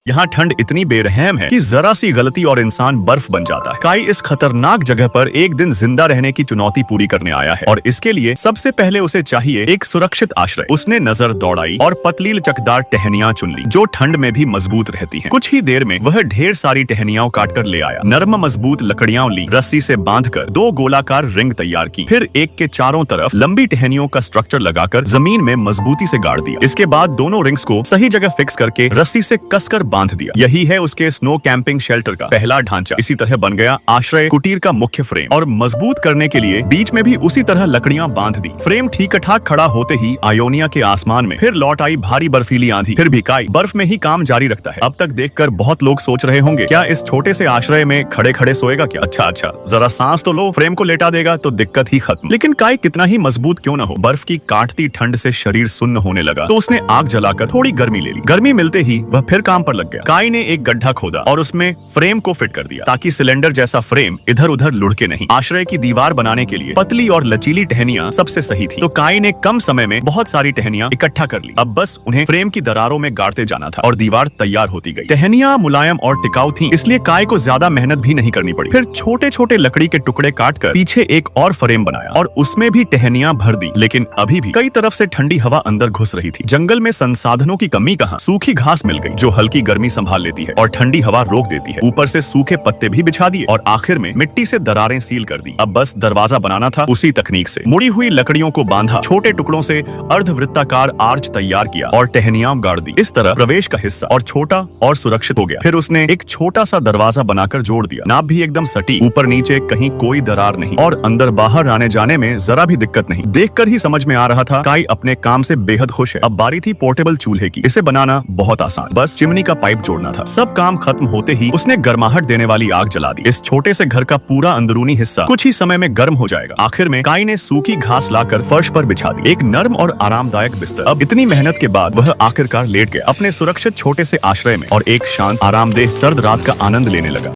यहाँ ठंड इतनी बेरहम है कि जरा सी गलती और इंसान बर्फ बन जाता है। काई इस खतरनाक जगह पर एक दिन जिंदा रहने की चुनौती पूरी करने आया है और इसके लिए सबसे पहले उसे चाहिए एक सुरक्षित आश्रय। उसने नजर दौड़ाई और पतली लचकदार टहनियां चुन ली जो ठंड में भी मजबूत रहती हैं। कुछ ही देर में वह ढेर सारी टहनियां काट कर ले आया। नरम मजबूत लकड़ियां ली, रस्सी से बांधकर 2 गोलाकार रिंग तैयार की। फिर एक के चारों तरफ लंबी टहनियों का स्ट्रक्चर लगाकर जमीन में मजबूती से गाड़ दिया। इसके बाद दोनों रिंग्स को सही जगह फिक्स करके रस्सी से कसकर बांध दिया। यही है उसके स्नो कैंपिंग शेल्टर का पहला ढांचा। इसी तरह बन गया आश्रय कुटीर का मुख्य फ्रेम और मजबूत करने के लिए बीच में भी उसी तरह लकड़ियां बांध दी। फ्रेम ठीक ठाक खड़ा होते ही आयोनिया के आसमान में फिर लौट आई भारी बर्फीली आंधी। फिर भी काई बर्फ में ही काम जारी रखता है। अब तक देखकर बहुत लोग सोच रहे होंगे क्या इस छोटे से आश्रय में खड़े खड़े सोएगा क्या? अच्छा, जरा सांस तो लो, फ्रेम को लेटा देगा तो दिक्कत ही खत्म। लेकिन काई कितना ही मजबूत क्यों न हो, बर्फ की काटती ठंड से शरीर सुन्न होने लगा तो उसने आग जलाकर थोड़ी गर्मी ले ली। गर्मी मिलते ही वह फिर काम पर लग गया। काई ने एक गड्ढा खोदा और उसमें फ्रेम को फिट कर दिया ताकि सिलेंडर जैसा फ्रेम इधर उधर लुढ़के नहीं। आश्रय की दीवार बनाने के लिए पतली और लचीली टहनियां सबसे सही थी, तो काई ने कम समय में बहुत सारी टहनियां इकट्ठा कर ली। अब बस उन्हें फ्रेम की दरारों में गाड़ते जाना था और दीवार तैयार होती गई। टहनियां मुलायम और टिकाऊ थीं, इसलिए काई को ज्यादा मेहनत भी नहीं करनी पड़ी। फिर छोटे छोटे लकड़ी के टुकड़े काटकर पीछे एक और फ्रेम बनाया और उसमें भी टहनियां भर दी। लेकिन अभी भी कई तरफ से ठंडी हवा अंदर घुस रही थी। जंगल में संसाधनों की कमी कहाँ, सूखी घास मिल गई जो हल्की गर्मी संभाल लेती है और ठंडी हवा रोक देती है। ऊपर से सूखे पत्ते भी बिछा दिए और आखिर में मिट्टी से दरारें सील कर दी। अब बस दरवाजा बनाना था। उसी तकनीक से मुड़ी हुई लकड़ियों को बांधा, छोटे टुकड़ों से अर्धवृत्ताकार आर्च तैयार किया और टहनियां गाड़ दी। इस तरह प्रवेश का हिस्सा और छोटा और सुरक्षित हो गया। फिर उसने एक छोटा सा दरवाजा बनाकर जोड़ दिया। नाप भी एकदम सटीक, ऊपर नीचे कहीं कोई दरार नहीं और अंदर बाहर आने जाने में जरा भी दिक्कत नहीं। देखकर ही समझ में आ रहा था काई अपने काम से बेहद खुश है। अब बारी थी पोर्टेबल चूल्हे की। इसे बनाना बहुत आसान, बस चिमनी का पाइप जोड़ना था। सब काम खत्म होते ही उसने गर्माहट देने वाली आग जला दी। इस छोटे से घर का पूरा अंदरूनी हिस्सा कुछ ही समय में गर्म हो जाएगा। आखिर में काई ने सूखी घास लाकर फर्श पर बिछा दी, एक नर्म और आरामदायक बिस्तर। अब इतनी मेहनत के बाद वह आखिरकार लेट गया अपने सुरक्षित छोटे से आश्रय में और एक शांत आरामदेह सर्द रात का आनंद लेने लगा।